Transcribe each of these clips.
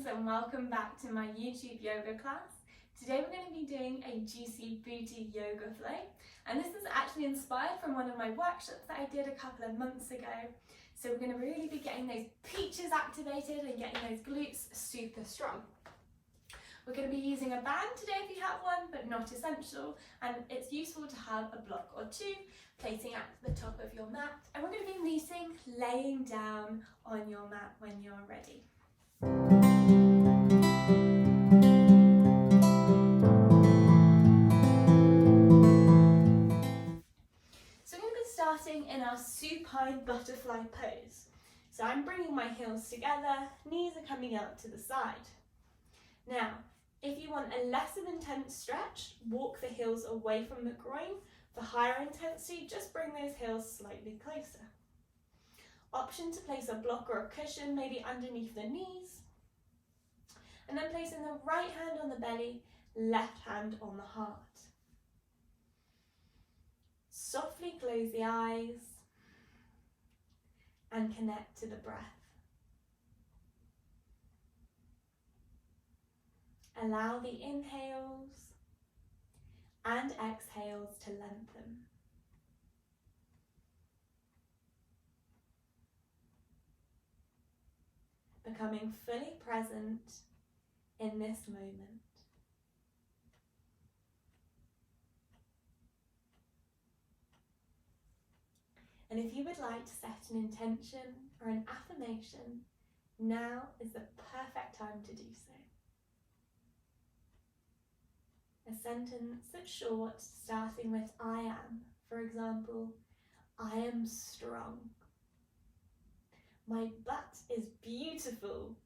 friends, and welcome back to my YouTube yoga class. Today we're going to be doing a juicy booty yoga flow, and this is actually inspired from one of my workshops that I did a couple of months ago. So we're going to really be getting those peaches activated and getting those glutes super strong. We're going to be using a band today if you have one, but not essential, and it's useful to have a block or two placing at the top of your mat, and we're going to be meeting laying down on your mat when you're ready. So we're going to be starting in our Supine Butterfly pose. So I'm bringing my heels together, knees are coming out to the side. Now, if you want a less of intense stretch, walk the heels away from the groin. For higher intensity, just bring those heels slightly closer. Option to place a block or a cushion maybe underneath the knees. And then placing the right hand on the belly, left hand on the heart. Softly close the eyes and connect to the breath. Allow the inhales and exhales to lengthen. Becoming fully present in this moment. And if you would like to set an intention or an affirmation, now is the perfect time to do so. A sentence that's short, starting with I am. For example, I am strong. My butt is beautiful.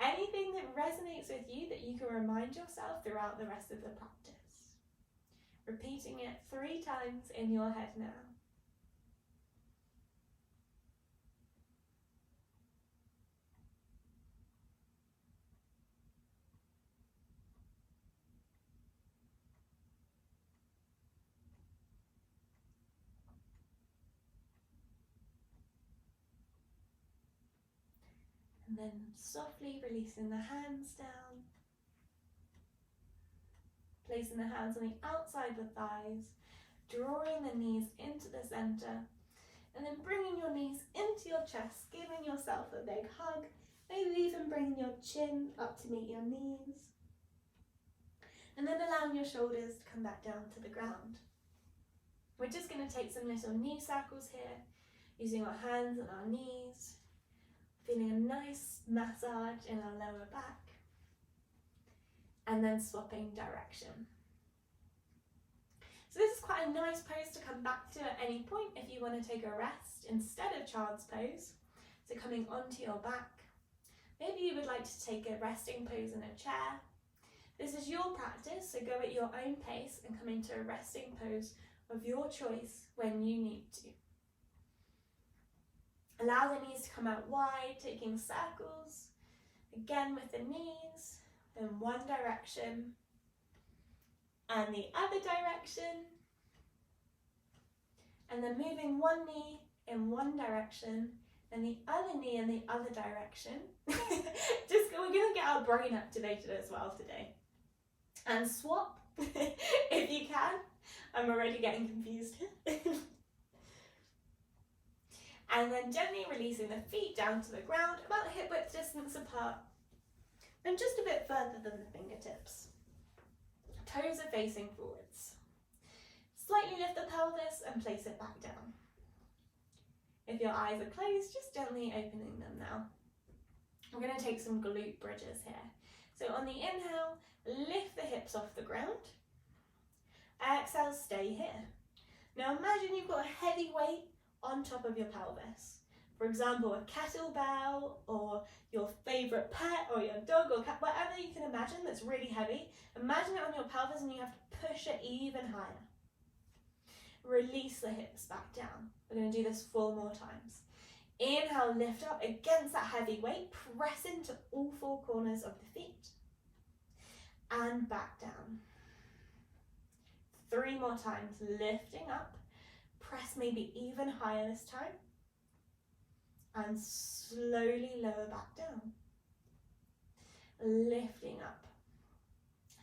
Anything that resonates with you that you can remind yourself throughout the rest of the practice. Repeating it 3 times in your head now. And then softly releasing the hands down. Placing the hands on the outside of the thighs, drawing the knees into the center, and then bringing your knees into your chest, giving yourself a big hug, maybe even bringing your chin up to meet your knees, and then allowing your shoulders to come back down to the ground. We're just going to take some little knee circles here, using our hands and our knees, feeling a nice massage in our lower back, and then swapping direction. So this is quite a nice pose to come back to at any point if you want to take a rest instead of child's pose. So coming onto your back. Maybe you would like to take a resting pose in a chair. This is your practice, so go at your own pace and come into a resting pose of your choice when you need to. Allow the knees to come out wide, taking circles. Again with the knees, then one direction and the other direction. And then moving one knee in one direction and the other knee in the other direction. We're going to get our brain activated as well today. And swap if you can. I'm already getting confused here. And then gently releasing the feet down to the ground, about hip width distance apart, and just a bit further than the fingertips. Toes are facing forwards. Slightly lift the pelvis and place it back down. If your eyes are closed, just gently opening them now. We're going to take some glute bridges here. So on the inhale, lift the hips off the ground. Exhale, stay here. Now imagine you've got a heavy weight on top of your pelvis. For example, a kettlebell or your favourite pet or your dog or cat, whatever you can imagine that's really heavy. Imagine it on your pelvis and you have to push it even higher. Release the hips back down. We're going to do this 4 more times. Inhale, lift up against that heavy weight. Press into all 4 corners of the feet. And back down. 3 more times, lifting up. Press maybe even higher this time. And slowly lower back down. lifting up.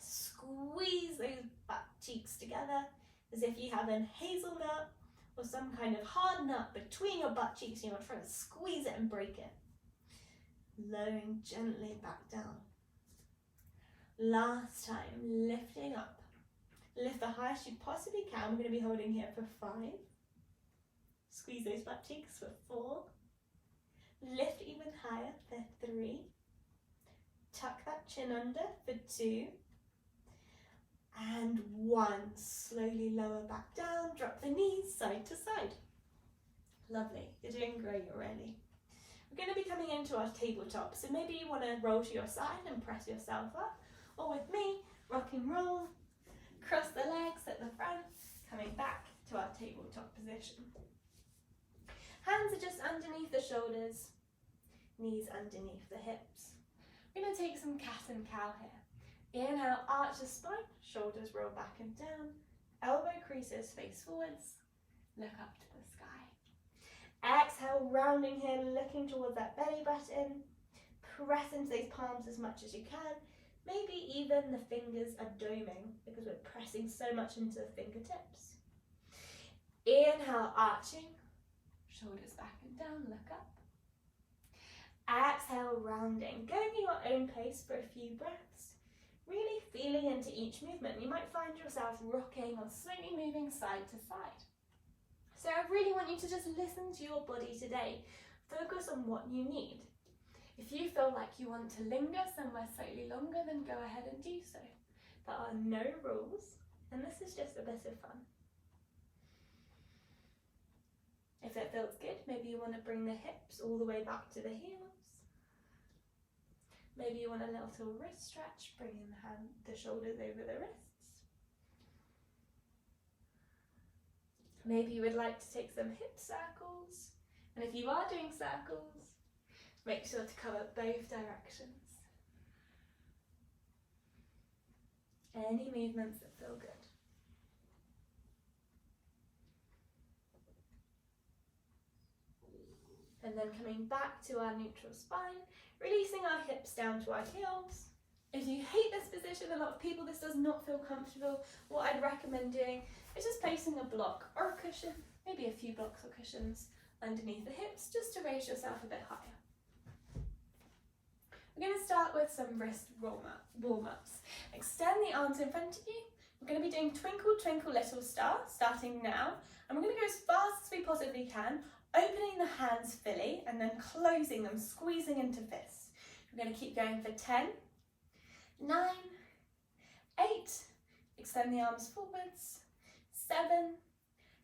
Squeeze those butt cheeks together as if you have a hazelnut or some kind of hard nut between your butt cheeks and you're trying to squeeze it and break it. Lowering gently back down. Last time, lifting up. Lift the highest you possibly can. We're going to be holding here for 5. Squeeze those butt cheeks for 4. Lift even higher for 3. Tuck that chin under for 2. And 1. Slowly lower back down. Drop the knees side to side. Lovely. You're doing great already. We're going to be coming into our tabletop. So maybe you want to roll to your side and press yourself up. Or with me, rock and roll. Cross the legs at the front. Coming back to our tabletop position. Hands are just underneath the shoulders. Knees underneath the hips. We're going to take some cat and cow here. Inhale, arch the spine, shoulders roll back and down, elbow creases face forwards, look up to the sky. Exhale, rounding here, looking towards that belly button, press into those palms as much as you can, maybe even the fingers are doming because we're pressing so much into the fingertips. Inhale, arching, shoulders back and down, look up. Exhale, rounding, going at your own pace for a few breaths. Really feeling into each movement. You might find yourself rocking or slowly moving side to side. So I really want you to just listen to your body today. Focus on what you need. If you feel like you want to linger somewhere slightly longer, then go ahead and do so. There are no rules, and this is just a bit of fun. If it feels good, maybe you want to bring the hips all the way back to the heels. Maybe you want a little wrist stretch, bringing the shoulders over the wrists. Maybe you would like to take some hip circles. And if you are doing circles, make sure to cover both directions. Any movements that feel good. And then coming back to our neutral spine, releasing our hips down to our heels. If you hate this position, a lot of people, this does not feel comfortable. What I'd recommend doing is just placing a block or a cushion, maybe a few blocks or cushions underneath the hips, just to raise yourself a bit higher. We're going to start with some wrist warm-ups. Extend the arms in front of you. We're going to be doing Twinkle Twinkle Little Star, starting now. And we're going to go as fast as we possibly can, opening the hands fully and then closing them, squeezing into fists. We're going to keep going for 10, 9, 8, extend the arms forwards, 7,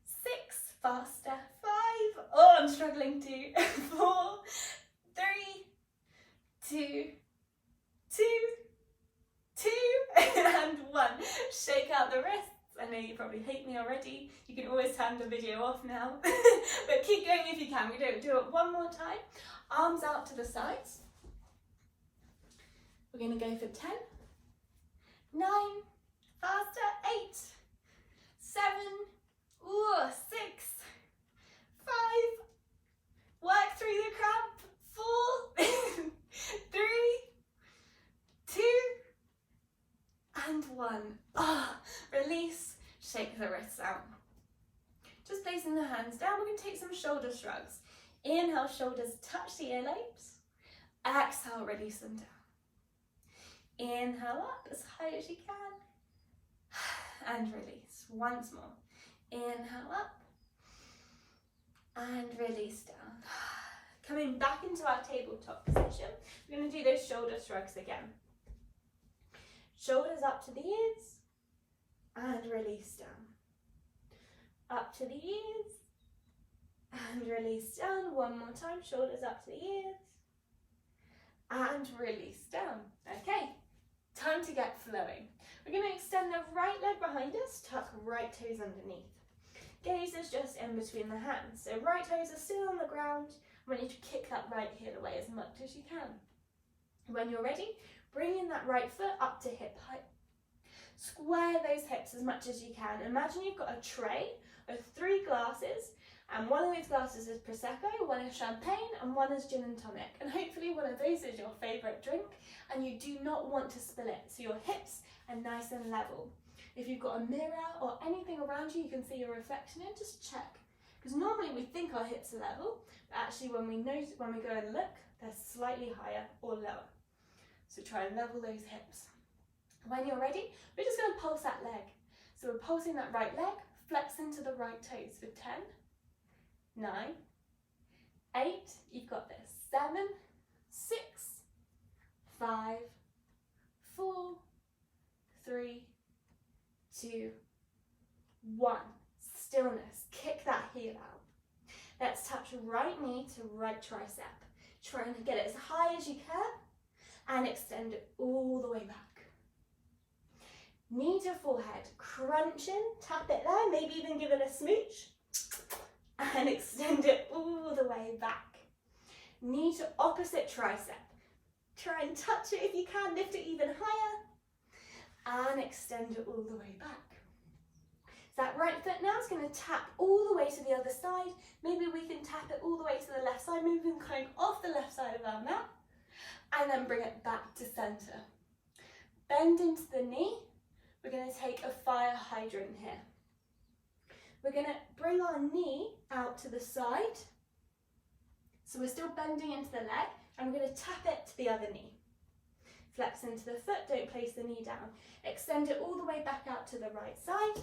6, faster, 5, oh I'm struggling to, 4, 3, 2, and 1. Shake out the wrists. I know you probably hate me already. You can always turn the video off now. But keep going if you can. We're going to do it one more time. Arms out to the sides. We're going to go for 10, 9, faster, 8, 7, 6, 5, work through the cramp, 4, 3, 2, and 1. Release, shake the wrists out. Just placing the hands down, we're going to take some shoulder shrugs. Inhale, shoulders touch the earlobes. Exhale, release them down. Inhale up as high as you can. And release. Once more. Inhale up. And release down. Coming back into our tabletop position, we're going to do those shoulder shrugs again. Shoulders up to the ears. And release down. Up to the ears. And release down. One more time. Shoulders up to the ears. And release down. Okay. Time to get flowing. We're going to extend the right leg behind us, tuck right toes underneath. Gaze is just in between the hands. So right toes are still on the ground. I want you to kick that right heel away as much as you can. When you're ready, bring in that right foot up to hip height. Square those hips as much as you can. Imagine you've got a tray of 3 glasses, and one of those glasses is Prosecco, one is champagne, and one is gin and tonic. And hopefully one of those is your favourite drink. and you do not want to spill it. So your hips are nice and level. If you've got a mirror or anything around you, you can see your reflection in, just check. Because normally we think our hips are level, but actually when we go and look, they're slightly higher or lower. So try and level those hips. When you're ready, we're just going to pulse that leg. So we're pulsing that right leg, flex into the right toes for 10, 9, 8, you've got this, 7, 6, 5, 4, 3, 2, 1. Stillness. Kick that heel out. Let's touch right knee to right tricep. Try and get it as high as you can and extend it all the way back. Knee to forehead, crunch in, tap it there, maybe even give it a smooch and extend it all the way back. Knee to opposite tricep. Try and touch it if you can, lift it even higher and extend it all the way back. So that right foot now is going to tap all the way to the other side. Maybe we can tap it all the way to the left side, moving kind of off the left side of our mat, and then bring it back to center. Bend into the knee. We're going to take a fire hydrant here. We're going to bring our knee out to the side. So we're still bending into the leg, and we're going to tap it to the other knee. Flex into the foot, don't place the knee down. Extend it all the way back out to the right side.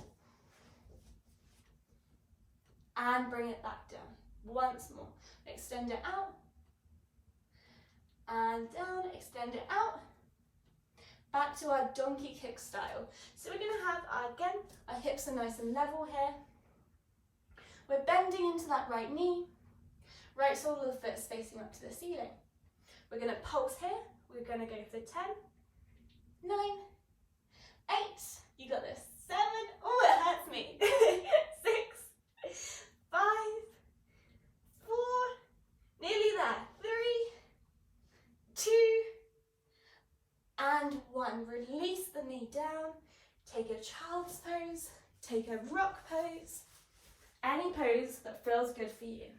And bring it back down. Once more. Extend it out. And down, extend it out. Back to our donkey kick style. So we're going to have, again, our hips are nice and level here. We're bending into that right knee. Right sole of the foot is facing up to the ceiling. We're going to pulse here. We're going to go for 10, 9, 8, you got this, 7, oh it hurts me, 6, 5, 4, nearly there, 3, 2, and 1. Release the knee down, take a child's pose, take a rock pose, any pose that feels good for you.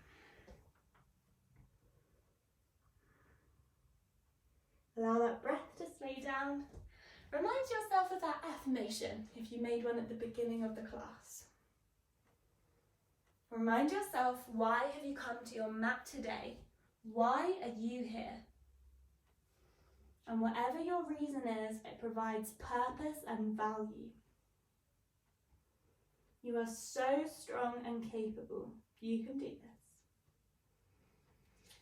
Allow that breath to slow down. Remind yourself of that affirmation if you made one at the beginning of the class. Remind yourself, why have you come to your mat today? Why are you here? And whatever your reason is, it provides purpose and value. You are so strong and capable. You can do this.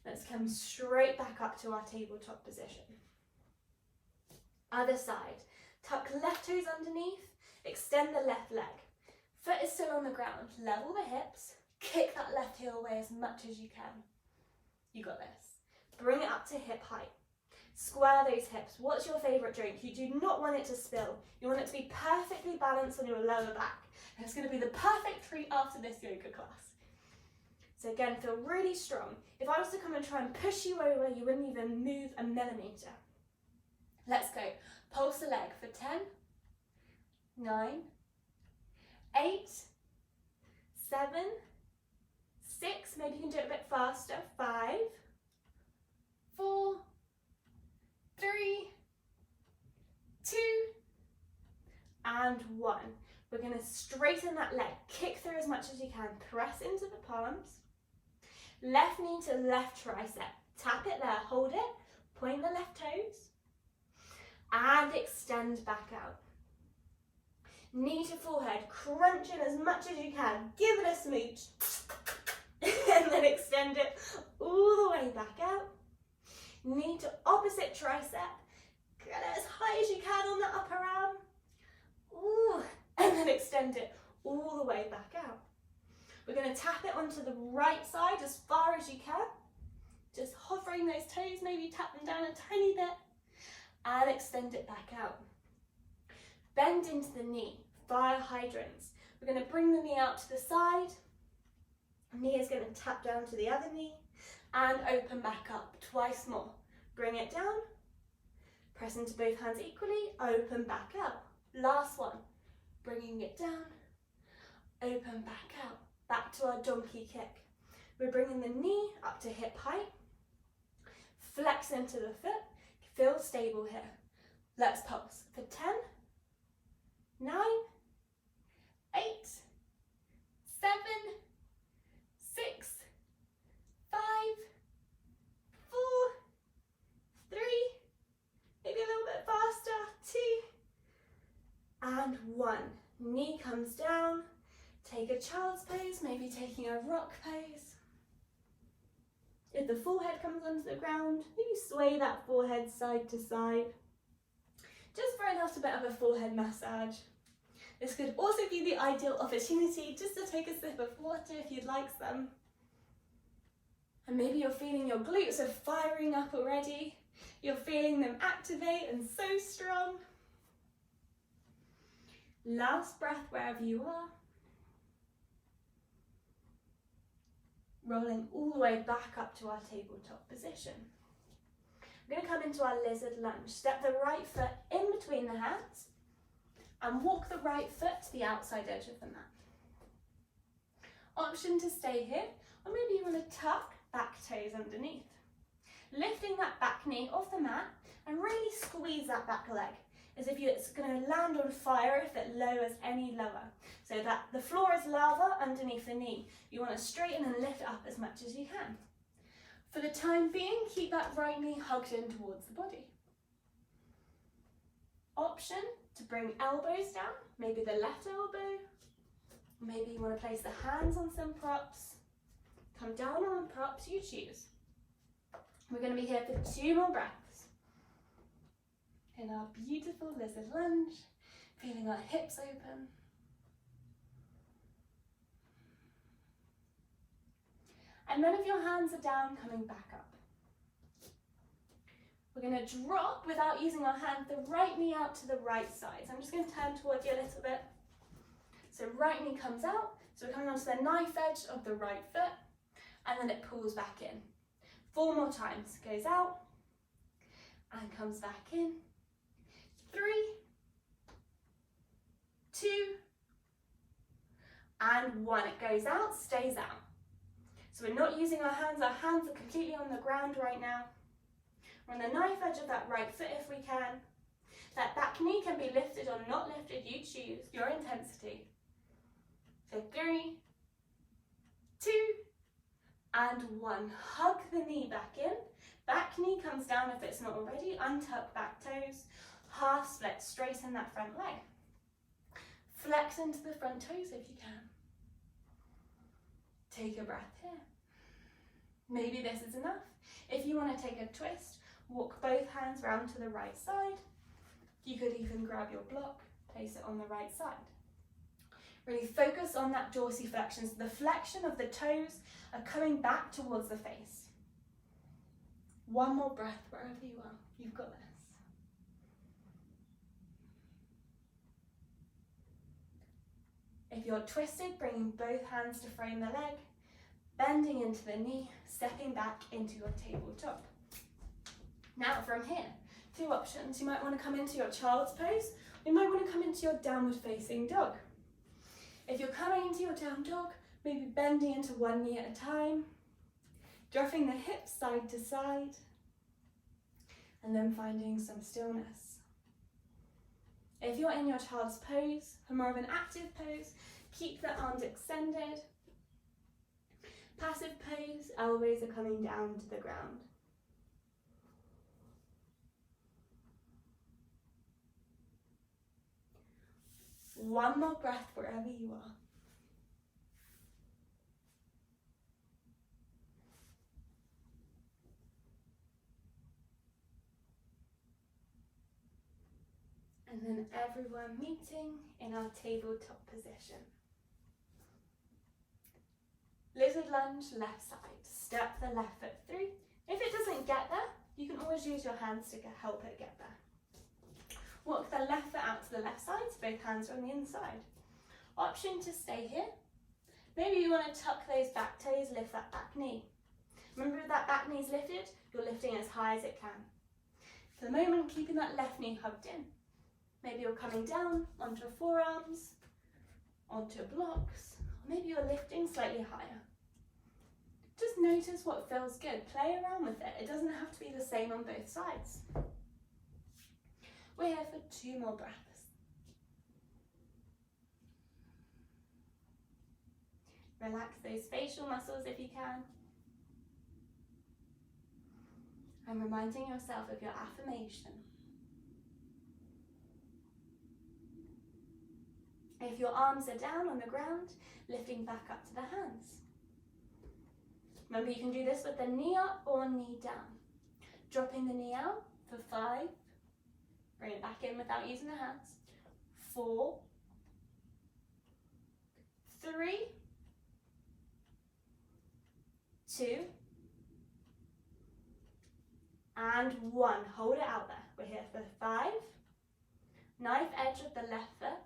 Let's come straight back up to our tabletop position. Other side. Tuck left toes underneath, extend the left leg. Foot is still on the ground. Level the hips, kick that left heel away as much as you can. You got this. Bring it up to hip height. Square those hips. What's your favourite drink? You do not want it to spill. You want it to be perfectly balanced on your lower back. And it's going to be the perfect treat after this yoga class. So again, feel really strong. If I was to come and try and push you over, you wouldn't even move a millimetre. Let's go. Pulse the leg for 10, 9, 8, 7, 6, maybe you can do it a bit faster, 5, 4, 3, 2, and 1. We're going to straighten that leg, kick through as much as you can, press into the palms, left knee to left tricep, tap it there, hold it, point the left toes, and extend back out. Knee to forehead, crunch in as much as you can, give it a smooch, and then extend it all the way back out. Knee to opposite tricep, get it as high as you can on the upper arm, ooh, and then extend it all the way back out. We're going to tap it onto the right side as far as you can, just hovering those toes, maybe tap them down a tiny bit, and extend it back out. Bend into the knee, fire hydrants. We're going to bring the knee out to the side. Knee is going to tap down to the other knee and open back up twice more. Bring it down, press into both hands equally, open back out. Last one, bringing it down, open back out. Back to our donkey kick. We're bringing the knee up to hip height, flex into the foot, Feel stable here. Let's pulse for 10, 9, 8, 7, 6, 5, 4, 3, maybe a little bit faster, 2, and 1. Knee comes down. Take a child's pose, maybe taking a rock pose. If the forehead comes onto the ground, maybe sway that forehead side to side. Just for a little bit of a forehead massage. This could also be the ideal opportunity just to take a sip of water if you'd like some. And maybe you're feeling your glutes are firing up already. You're feeling them activate and so strong. Last breath wherever you are. Rolling all the way back up to our tabletop position. We're going to come into our lizard lunge. Step the right foot in between the hands and walk the right foot to the outside edge of the mat. Option to stay here, or maybe you want to tuck back toes underneath. Lifting that back knee off the mat and really squeeze that back leg as if it's going to land on fire if it lowers any lower. So that the floor is lava underneath the knee. You want to straighten and lift it up as much as you can. For the time being, keep that right knee hugged in towards the body. Option to bring elbows down, maybe the left elbow. Maybe you want to place the hands on some props. Come down on the props, you choose. We're going to be here for 2 more breaths. In our beautiful lizard lunge, feeling our hips open. And then if your hands are down, coming back up. We're going to drop without using our hand, the right knee out to the right side. So I'm just going to turn towards you a little bit. So right knee comes out, so we're coming onto the knife edge of the right foot, and then it pulls back in. 4 more times, goes out, and comes back in. 3, 2, and 1. It goes out, stays out. So we're not using our hands are completely on the ground right now. We're on the knife edge of that right foot if we can. That back knee can be lifted or not lifted, you choose your intensity. So 3, 2, and 1. Hug the knee back in. Back knee comes down if it's not already. Untuck back toes. Half split, straighten that front leg. Flex into the front toes if you can. Take a breath here. Maybe this is enough. If you want to take a twist, walk both hands round to the right side. You could even grab your block, place it on the right side. Really focus on that dorsiflexion. So the flexion of the toes are coming back towards the face. 1 more breath wherever you are. You've got this. If you're twisted, bringing both hands to frame the leg, bending into the knee, stepping back into your tabletop. Now from here, 2 options. You might want to come into your child's pose, or you might want to come into your downward facing dog. If you're coming into your down dog, maybe bending into 1 knee at a time, dropping the hips side to side, and then finding some stillness. If you're in your child's pose, for more of an active pose, keep the arms extended. Passive pose, elbows are coming down to the ground. One more breath wherever you are. And then everyone meeting in our tabletop position. Lizard lunge, left side. Step the left foot through. If it doesn't get there, you can always use your hands to help it get there. Walk the left foot out to the left side, so both hands are on the inside. Option to stay here. Maybe you want to tuck those back toes, lift that back knee. Remember, if that back knee is lifted, you're lifting as high as it can. For the moment, keeping that left knee hugged in. Maybe you're coming down onto forearms, onto blocks, or maybe you're lifting slightly higher. Just notice what feels good. Play around with it. It doesn't have to be the same on both sides. here for 2 more breaths. Relax those facial muscles if you can. And reminding yourself of your affirmation. If your arms are down on the ground, lifting back up to the hands. Remember, you can do this with the knee up or knee down. Dropping the knee out for 5. Bring it back in without using the hands. 4, 3, 2, and 1. Hold it out there. We're here for 5. Knife edge of the left foot.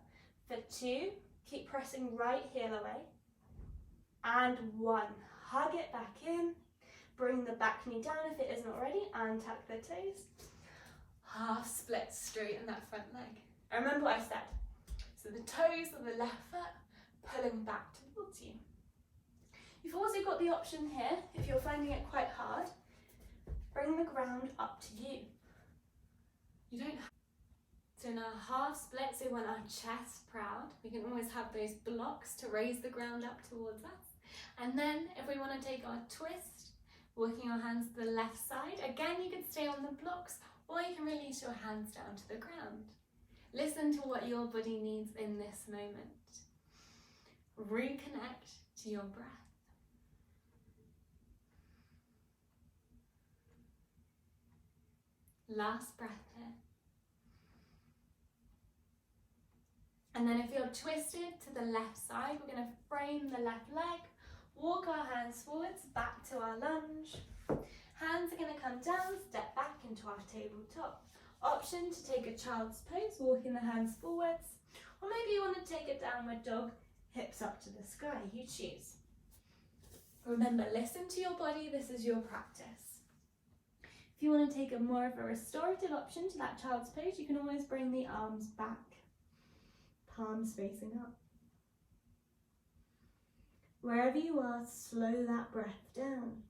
For 2, keep pressing right heel away. And 1. Hug it back in. Bring the back knee down if it isn't already, and tuck the toes. Half split, straighten that front leg. And remember what I said. So the toes of the left foot pulling back towards you. You've also got the option here, if you're finding it quite hard, bring the ground up to you. You don't have. So in our half split, so we want our chest proud. We can always have those blocks to raise the ground up towards us. And then if we want to take our twist, walking our hands to the left side, again you can stay on the blocks, or you can release your hands down to the ground. Listen to what your body needs in this moment. Reconnect to your breath. Last breath here. And then if you're twisted to the left side, we're going to frame the left leg, walk our hands forwards, back to our lunge. Hands are going to come down, step back into our tabletop. Option to take a child's pose, walking the hands forwards. Or maybe you want to take a downward dog, hips up to the sky, you choose. Remember, listen to your body, this is your practice. If you want to take a more of a restorative option to that child's pose, you can always bring the arms back. Palms facing up. Wherever you are, slow that breath down.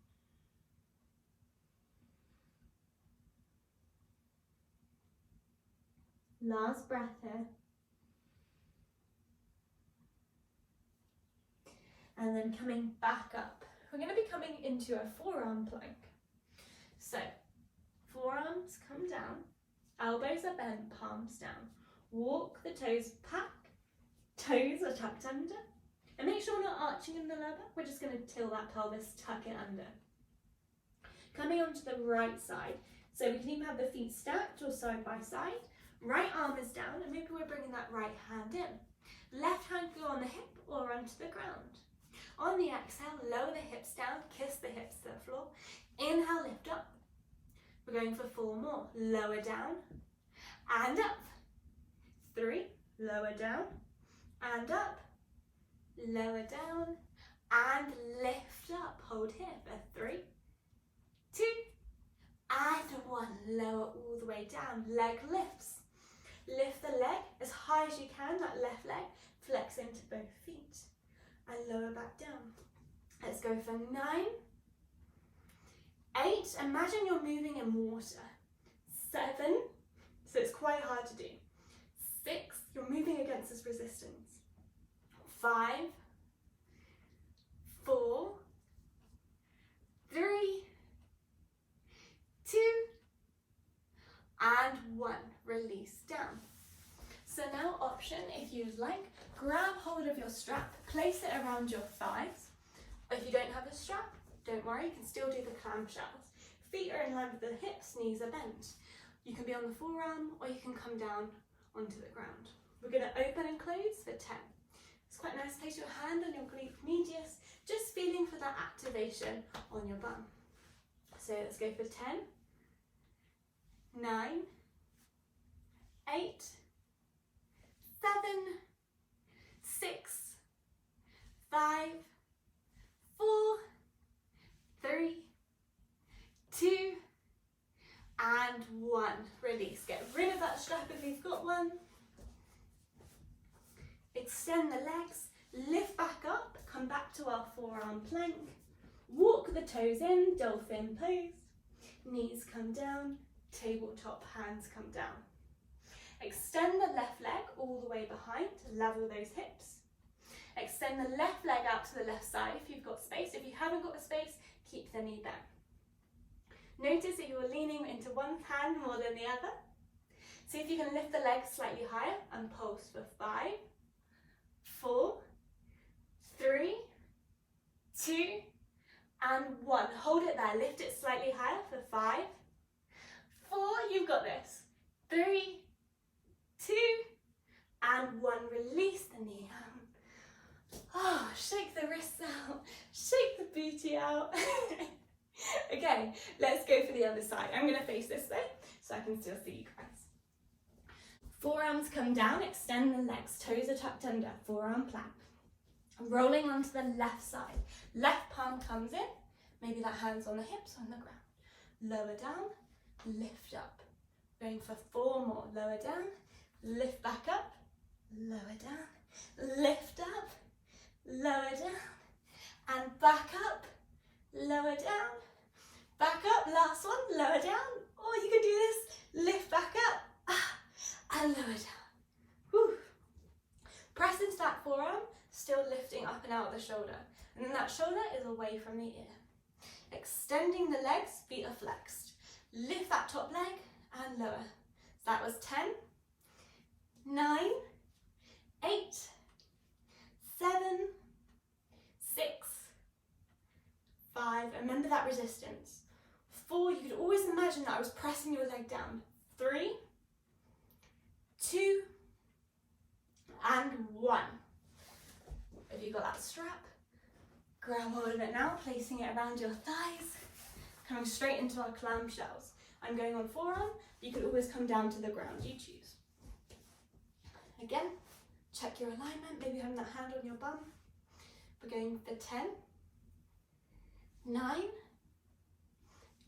Last breath here. And then coming back up. We're going to be coming into a forearm plank. So, forearms come down, elbows are bent, palms down. Walk the toes back, toes are tucked under. And make sure we're not arching in the lower back, we're just going to tilt that pelvis, tuck it under. Coming onto the right side, so we can even have the feet stacked or side by side. Right arm is down, and maybe we're bringing that right hand in. Left hand go on the hip or onto the ground. On the exhale, lower the hips down, kiss the hips to the floor. Inhale, lift up. We're going for 4 more. Lower down and up. 3, lower down and up. Lower down and lift up. Hold here for 3, 2, and 1. Lower all the way down. Leg lifts. Lift the leg as high as you can, that left leg. Flex into both feet and lower back down. Let's go for 9, 8. Imagine you're moving in water. 7, so it's quite hard to do. 6, you're moving against this resistance. 5, 4, 3, 2, and 1. Release down. So now option, if you'd like, grab hold of your strap, place it around your thighs. If you don't have a strap, don't worry, you can still do the clamshells. Feet are in line with the hips, knees are bent. You can be on the forearm or you can come down onto the ground. We're going to open and close for 10. It's quite nice to place your hand on your glute medius, just feeling for that activation on your bum. So let's go for 10, 9, 8, 7, 6, 5, 4, 3, 2, and 1. Release. Get rid of that strap if you've got one. Extend the legs, lift back up, come back to our forearm plank. Walk the toes in, dolphin pose. Knees come down, tabletop, hands come down. Extend the left leg all the way behind to level those hips. Extend the left leg out to the left side if you've got space. If you haven't got the space, keep the knee bent. Notice that you're leaning into one hand more than the other. See if you can lift the legs slightly higher and pulse for 5, 4, 3, 2, and 1. Hold it there. Lift it slightly higher for 5, 4. You've got this. 3, 2, and 1. Release the knee. Oh, shake the wrists out. Shake the booty out. Okay, let's go for the other side. I'm going to face this way so I can still see you guys. Forearms come down, extend the legs, toes are tucked under, forearm plank. Rolling onto the left side. Left palm comes in, maybe that hand's on the hips, on the ground. Lower down, lift up. Going for 4 more. Lower down, lift back up, lower down, lift up, lower down, and back up, lower down, back up, last one, lower down, or you can do this, lift back up, and lower down. Whew. Press into that forearm, still lifting up and out of the shoulder, and then that shoulder is away from the ear. Extending the legs, feet are flexed. Lift that top leg and lower. So that was 10, 9, 8, 7, 6, 5, remember that resistance. 4, you could always imagine that I was pressing your leg down. 3, 2, and 1. If you've got that strap, grab hold of it now, placing it around your thighs, coming straight into our clamshells. I'm going on forearm, you could always come down to the ground, you choose. Again, check your alignment, maybe having that hand on your bum. We're going for 10, 9,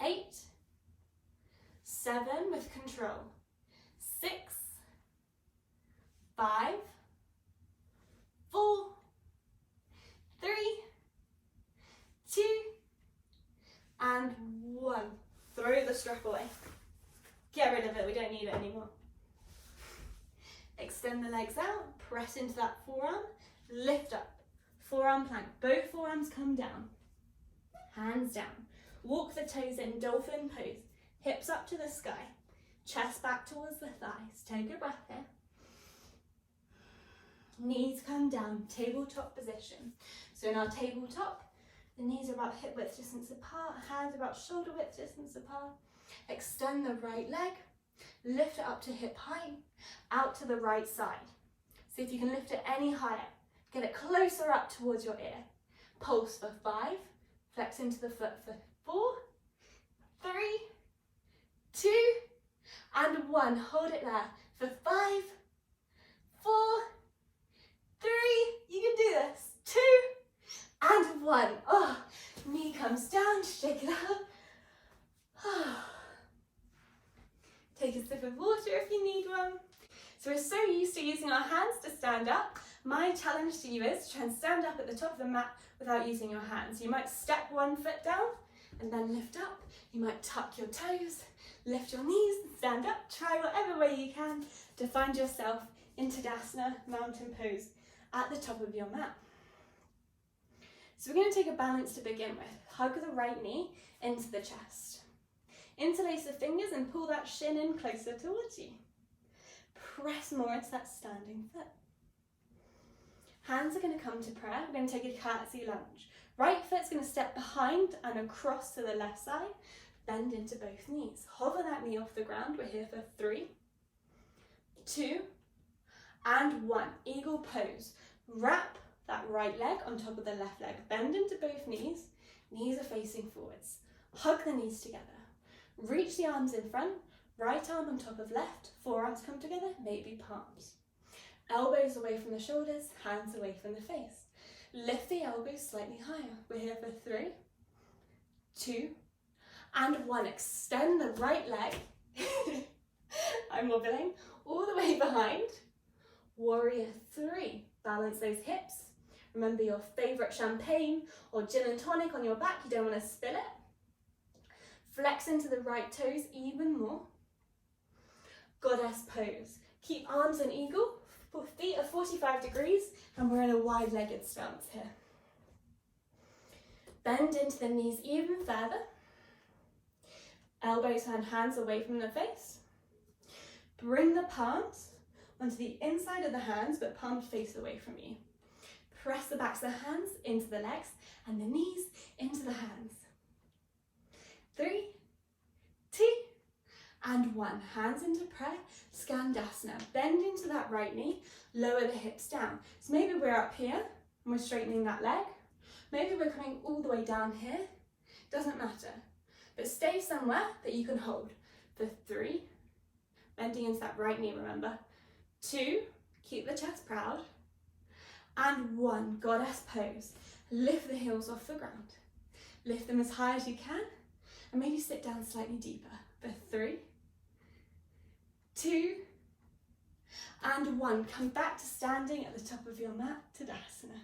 8, 7 with control, 6, 5, 4, 3, 2, and 1. Throw the strap away. Get rid of it, we don't need it anymore. Extend the legs out, press into that forearm, lift up. Forearm plank, both forearms come down. Hands down. Walk the toes in, dolphin pose. Hips up to the sky. Chest back towards the thighs. Take a breath here. Knees come down, tabletop position. So in our tabletop, the knees are about hip width distance apart, hands are about shoulder width distance apart. Extend the right leg, lift it up to hip height, out to the right side. See if you can lift it any higher. Get it closer up towards your ear. Pulse for 5, flex into the foot for 4, 3, 2, and 1. Hold it there for 5, 4, 3, you can do this, 2, and 1. Oh, knee comes down, shake it out. Oh. Take a sip of water if you need one. So we're so used to using our hands to stand up. My challenge to you is to try and stand up at the top of the mat without using your hands. You might step one foot down and then lift up. You might tuck your toes, lift your knees and stand up. Try whatever way you can to find yourself in Tadasana, mountain pose, at the top of your mat. So we're going to take a balance to begin with. Hug the right knee into the chest. Interlace the fingers and pull that shin in closer towards you. Press more into that standing foot. Hands are going to come to prayer. We're going to take a curtsy lunge. Right foot's going to step behind and across to the left side. Bend into both knees. Hover that knee off the ground. We're here for 3, 2, and 1. Eagle pose. Wrap that right leg on top of the left leg. Bend into both knees. Knees are facing forwards. Hug the knees together. Reach the arms in front. Right arm on top of left. Forearms come together, maybe palms. Elbows away from the shoulders, hands away from the face. Lift the elbows slightly higher. We're here for 3, 2, and 1. Extend the right leg. I'm wobbling. All the way behind. Warrior 3. Balance those hips. Remember your favourite champagne or gin and tonic on your back. You don't want to spill it. Flex into the right toes even more. Goddess pose. Keep arms in eagle, feet at 45 degrees, and we're in a wide-legged stance here. Bend into the knees even further. Elbows and hands away from the face. Bring the palms onto the inside of the hands, but palms face away from you. Press the backs of the hands into the legs and the knees into the hands. 3, 2, and 1. Hands into prayer, Skandasana. Bend into that right knee, lower the hips down. So maybe we're up here and we're straightening that leg. Maybe we're coming all the way down here. Doesn't matter. But stay somewhere that you can hold. For 3, bending into that right knee, remember. 2, keep the chest proud. And 1, goddess pose. Lift the heels off the ground. Lift them as high as you can. And maybe sit down slightly deeper. For 3, 2, and 1. Come back to standing at the top of your mat, Tadasana.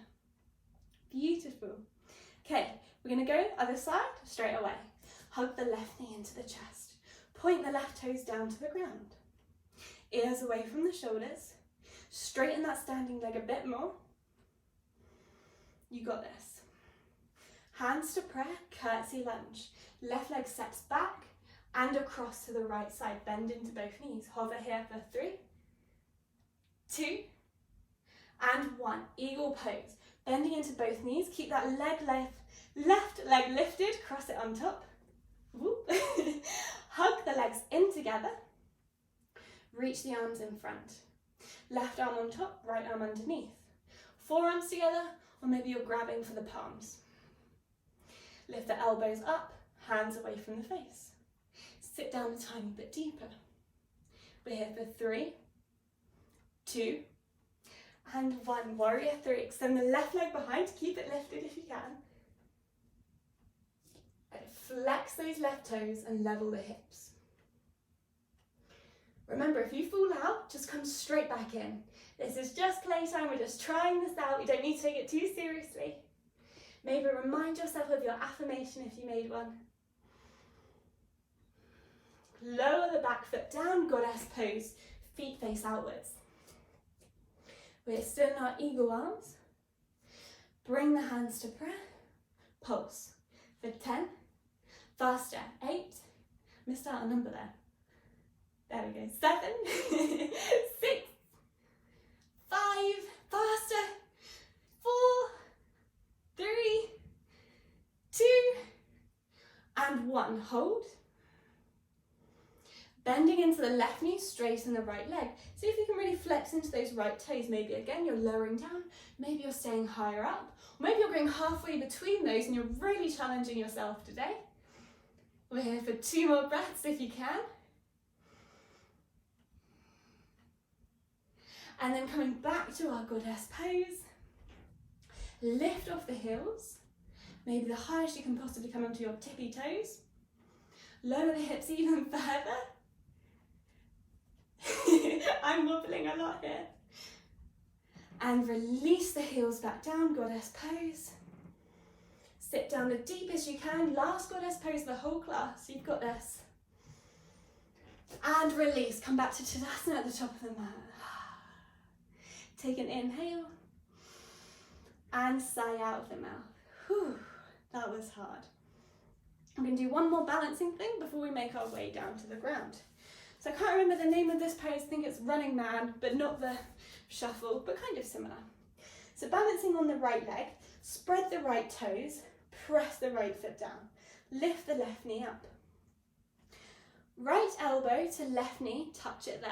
Beautiful. Okay, we're going to go other side straight away. Hug the left knee into the chest. Point the left toes down to the ground. Ears away from the shoulders. Straighten that standing leg a bit more. You got this. Hands to prayer, curtsy lunge. Left leg steps back and across to the right side. Bend into both knees. Hover here for 3, 2, and 1. Eagle pose. Bending into both knees. Keep that left leg lifted. Cross it on top. Hug the legs in together. Reach the arms in front. Left arm on top, right arm underneath. Forearms together, or maybe you're grabbing for the palms. Lift the elbows up, hands away from the face. Sit down a tiny bit deeper. We're here for 3, 2, and 1. Warrior 3. Extend the left leg behind, keep it lifted if you can. Flex those left toes and level the hips. Remember, if you fall out, just come straight back in. This is just playtime, we're just trying this out. You don't need to take it too seriously. Maybe remind yourself of your affirmation if you made one. Lower the back foot down, goddess pose, feet face outwards. We're still in our eagle arms. Bring the hands to prayer. Pulse for 10. Faster. 8. Missed out a number there. There we go. 7. 6. 5. Faster. 4. 3. 2. And 1. Hold. Bending into the left knee, straighten the right leg. See if you can really flex into those right toes. Maybe again you're lowering down, maybe you're staying higher up, or maybe you're going halfway between those and you're really challenging yourself today. We're here for 2 more breaths if you can. And then coming back to our goddess pose. Lift off the heels, maybe the highest you can possibly come onto your tippy toes. Lower the hips even further. I'm wobbling a lot here. And release the heels back down, goddess pose. Sit down the deepest you can. Last goddess pose of the whole class. You've got this. And release. Come back to Tadasana at the top of the mat. Take an inhale. And sigh out of the mouth. Whew, that was hard. I'm going to do one more balancing thing before we make our way down to the ground. So I can't remember the name of this pose. I think it's Running Man, but not the shuffle, but kind of similar. So balancing on the right leg, spread the right toes, press the right foot down, lift the left knee up. Right elbow to left knee, touch it there.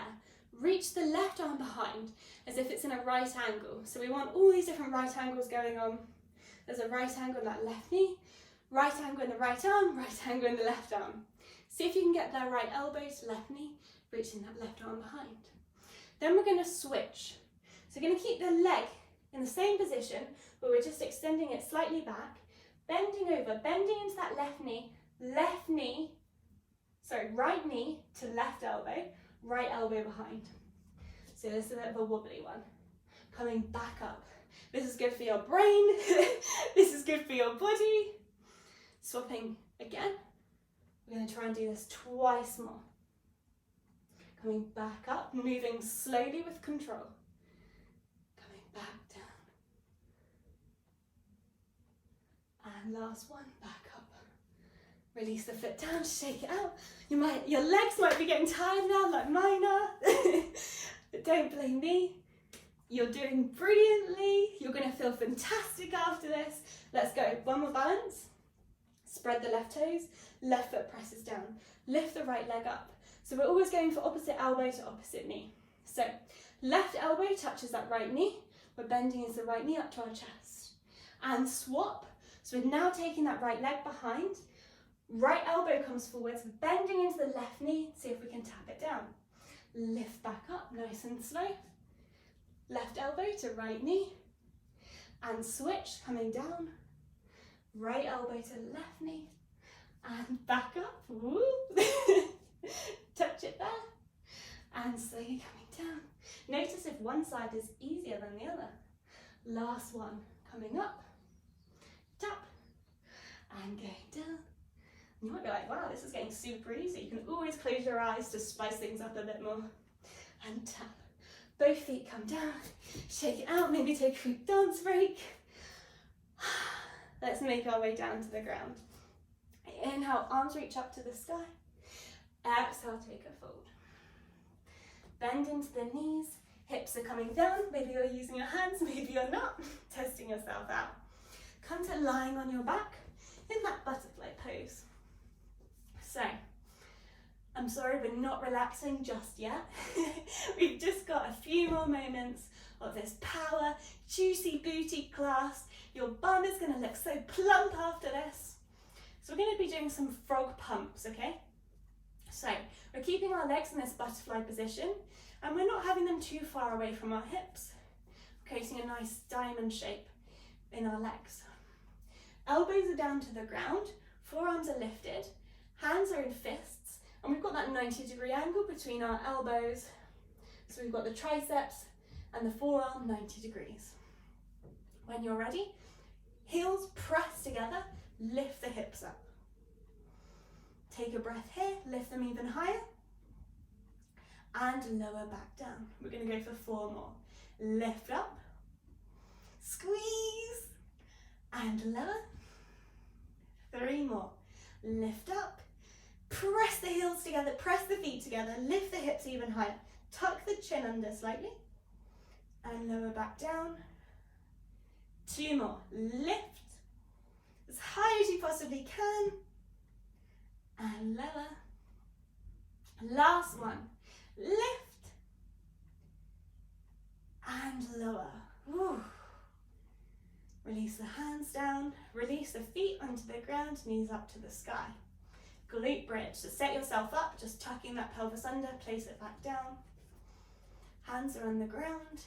Reach the left arm behind as if it's in a right angle. So we want all these different right angles going on. There's a right angle in that left knee, right angle in the right arm, right angle in the left arm. See if you can get that right elbow to left knee, reaching that left arm behind. Then we're going to switch. So we're going to keep the leg in the same position, but we're just extending it slightly back, bending over, bending into that right knee to left elbow, right elbow behind. So this is a bit of a wobbly one. Coming back up. This is good for your brain. This is good for your body. Swapping again. We're going to try and do this twice more. Coming back up, moving slowly with control. Coming back down. And last one, back up. Release the foot down, shake it out. Your legs might be getting tired now, like mine are. But don't blame me. You're doing brilliantly. You're going to feel fantastic after this. Let's go. One more balance. Spread the left toes. Left foot presses down. Lift the right leg up. So we're always going for opposite elbow to opposite knee. So left elbow touches that right knee. We're bending into the right knee up to our chest. And swap. So we're now taking that right leg behind. Right elbow comes forwards, bending into the left knee. See if we can tap it down. Lift back up, nice and slow. Left elbow to right knee. And switch, coming down. Right elbow to left knee. And back up. Woo. Touch it there. And slowly coming down. Notice if one side is easier than the other. Last one, coming up. Tap. And going down. You might be like, wow, this is getting super easy. You can always close your eyes to spice things up a bit more. And tap. Both feet come down. Shake it out. Maybe take a quick dance break. Let's make our way down to the ground. Inhale, arms reach up to the sky. Exhale, take a fold. Bend into the knees. Hips are coming down. Maybe you're using your hands, maybe you're not. Testing yourself out. Come to lying on your back in that butterfly pose. So, I'm sorry we're not relaxing just yet. We've just got a few more moments of this power, juicy booty class. Your bum is going to look so plump after this. So we're going to be doing some frog pumps, okay? So, we're keeping our legs in this butterfly position, and we're not having them too far away from our hips, creating a nice diamond shape in our legs. Elbows are down to the ground, forearms are lifted, hands are in fists, and we've got that 90-degree angle between our elbows. So we've got the triceps and the forearm 90 degrees. When you're ready, heels press together, lift the hips up. Take a breath here, lift them even higher, and lower back down. We're going to go for 4 more. Lift up, squeeze, and lower. 3 more. Lift up, press the heels together, press the feet together, lift the hips even higher. Tuck the chin under slightly, and lower back down. 2 more. Lift as high as you possibly can, and lower. Last one. Lift and lower. Woo. Release the hands down, release the feet onto the ground, knees up to the sky. Glute bridge, so set yourself up, just tucking that pelvis under, place it back down. Hands are on the ground.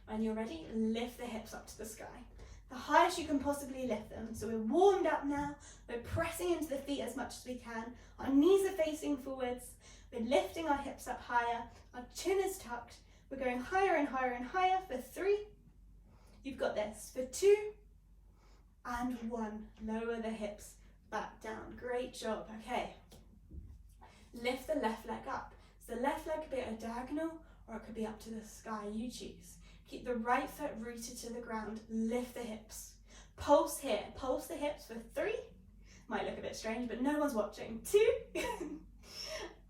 When you're ready, lift the hips up to the sky. The highest you can possibly lift them. So we're warmed up now, we're pressing into the feet as much as we can. Our knees are facing forwards, we're lifting our hips up higher, our chin is tucked, we're going higher and higher and higher for 3. You've got this for 2 and 1. Lower the hips back down. Great job. Okay. Lift the left leg up. So the left leg could be at a diagonal or it could be up to the sky. You choose. Keep the right foot rooted to the ground. Lift the hips. Pulse here. Pulse the hips for 3. Might look a bit strange, but no one's watching. 2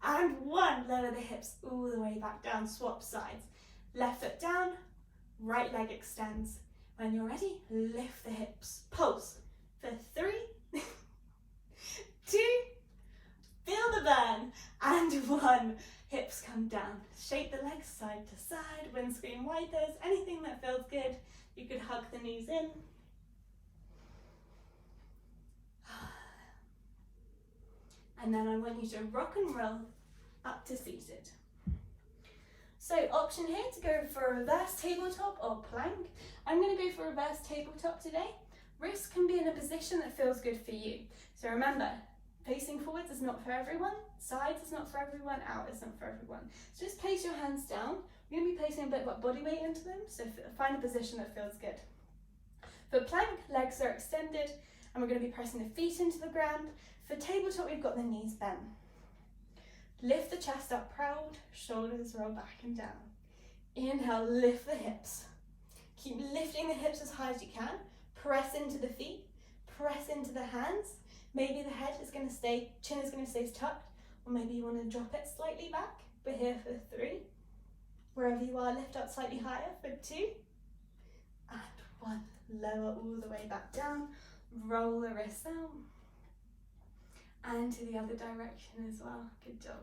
and 1. Lower the hips all the way back down. Swap sides. Left foot down. Right leg extends. When you're ready, lift the hips. Pulse for 3, 2, feel the burn, and 1. Hips come down. Shake the legs side to side, windscreen wipers, anything that feels good. You could hug the knees in. And then I want you to rock and roll up to seated. So option here to go for a reverse tabletop or plank. I'm going to go for reverse tabletop today. Wrists can be in a position that feels good for you. So remember, facing forwards is not for everyone, sides is not for everyone, out is not for everyone. So just place your hands down. We're going to be placing a bit of body weight into them, so find a position that feels good. For plank, legs are extended, and we're going to be pressing the feet into the ground. For tabletop, we've got the knees bent. Lift the chest up proud, shoulders roll back and down. Inhale, lift the hips. Keep lifting the hips as high as you can. Press into the feet, press into the hands. Maybe the head is going to stay, chin is going to stay tucked, or maybe you want to drop it slightly back. We're here for 3. Wherever you are, lift up slightly higher for 2. And 1. Lower all the way back down. Roll the wrists out. And to the other direction as well. Good job.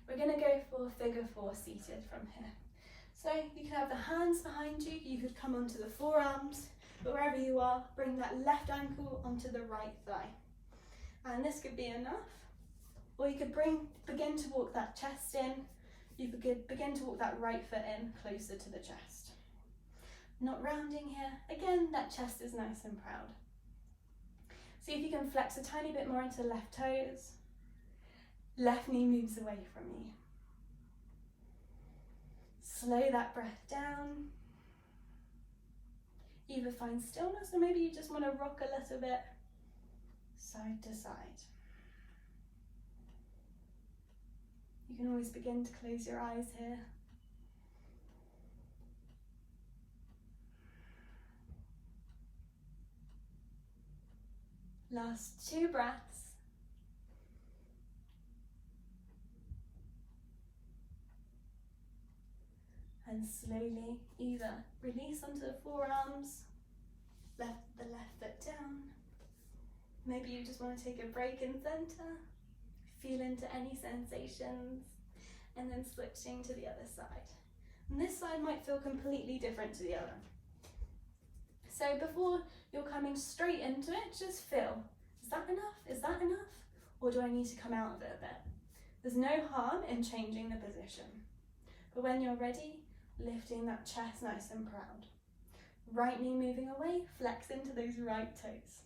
We're going to go for figure 4 seated from here. So you can have the hands behind you. You could come onto the forearms. But wherever you are, bring that left ankle onto the right thigh. And this could be enough. Or you could begin to walk that chest in. You could begin to walk that right foot in closer to the chest. Not rounding here. Again, that chest is nice and proud. See if you can flex a tiny bit more into left toes. Left knee moves away from you. Slow that breath down. Either find stillness or maybe you just want to rock a little bit side to side. You can always begin to close your eyes here. Last 2 breaths. And slowly either release onto the forearms, the left foot down. Maybe you just want to take a break in center, feel into any sensations, and then switching to the other side. And this side might feel completely different to the other. So before you're coming straight into it, just feel, is that enough? Is that enough? Or do I need to come out of it a bit? There's no harm in changing the position. But when you're ready, lifting that chest nice and proud. Right knee moving away, flex into those right toes.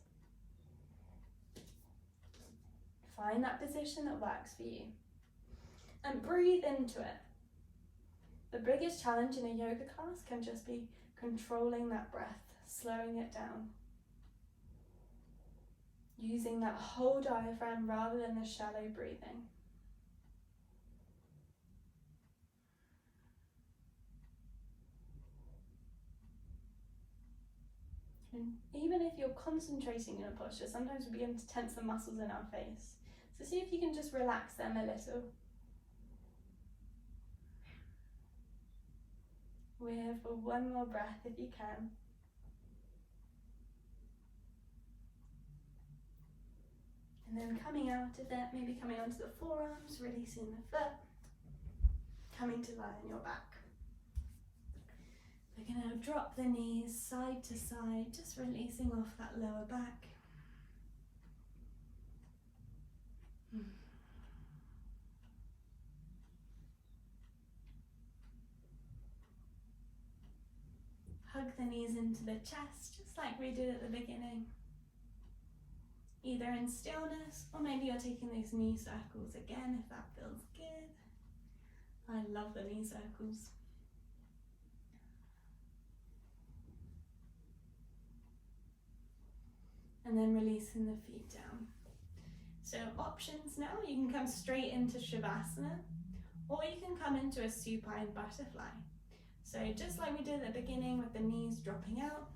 Find that position that works for you. And breathe into it. The biggest challenge in a yoga class can just be controlling that breath, slowing it down. Using that whole diaphragm rather than the shallow breathing. And even if you're concentrating in a posture, sometimes we begin to tense the muscles in our face. So see if you can just relax them a little. We're here for 1 more breath if you can. And then coming out of that, maybe coming onto the forearms, releasing the foot, coming to lie on your back. We're going to drop the knees side to side, just releasing off that lower back. Hug the knees into the chest, just like we did at the beginning. Either in stillness, or maybe you're taking those knee circles again, if that feels good. I love the knee circles. And then releasing the feet down. So options now, you can come straight into Shabasana, or you can come into a supine butterfly. So just like we did at the beginning with the knees dropping out,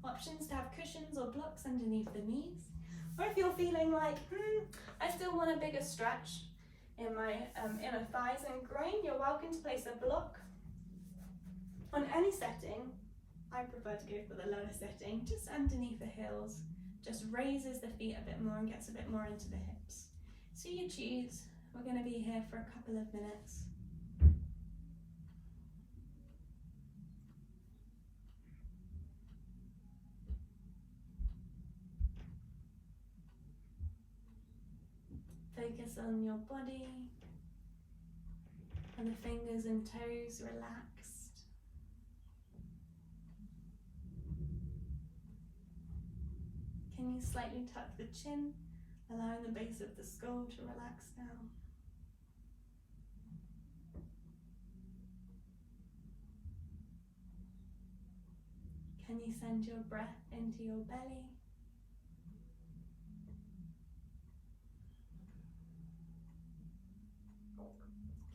options to have cushions or blocks underneath the knees. Or if you're feeling like, I still want a bigger stretch in my inner thighs and groin, you're welcome to place a block on any setting. I prefer to go for the lower setting, just underneath the heels. Just raises the feet a bit more and gets a bit more into the hips. So you choose. We're going to be here for a couple of minutes. Focus on your body and the fingers and toes relaxed. Can you slightly tuck the chin, allowing the base of the skull to relax down? Can you send your breath into your belly?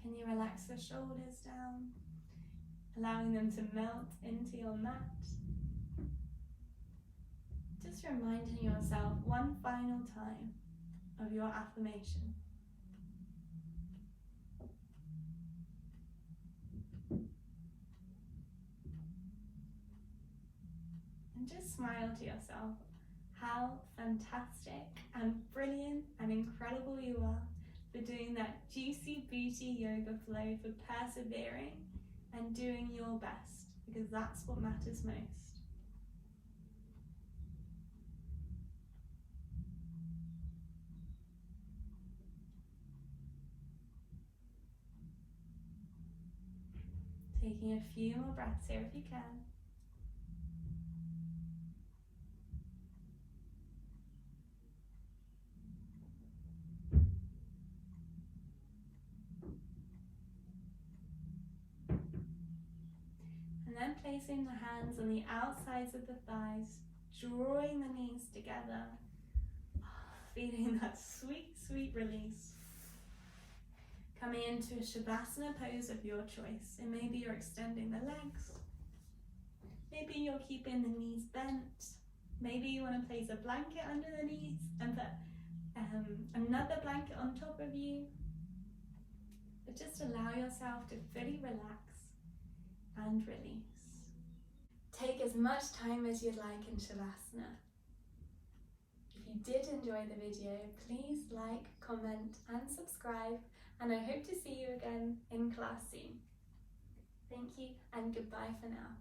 Can you relax the shoulders down, allowing them to melt into your mat? Just reminding yourself one final time of your affirmation. And just smile to yourself how fantastic and brilliant and incredible you are for doing that juicy booty yoga flow, for persevering and doing your best, because that's what matters most. Taking a few more breaths here if you can. And then placing the hands on the outsides of the thighs, drawing the knees together, feeling that sweet, sweet release. Coming into a Shabasana pose of your choice. And maybe you're extending the legs. Maybe you're keeping the knees bent. Maybe you want to place a blanket under the knees and put another blanket on top of you. But just allow yourself to fully relax and release. Take as much time as you'd like in Shavasana. If you did enjoy the video, please like, comment and subscribe, and I hope to see you again in class soon. Thank you and goodbye for now.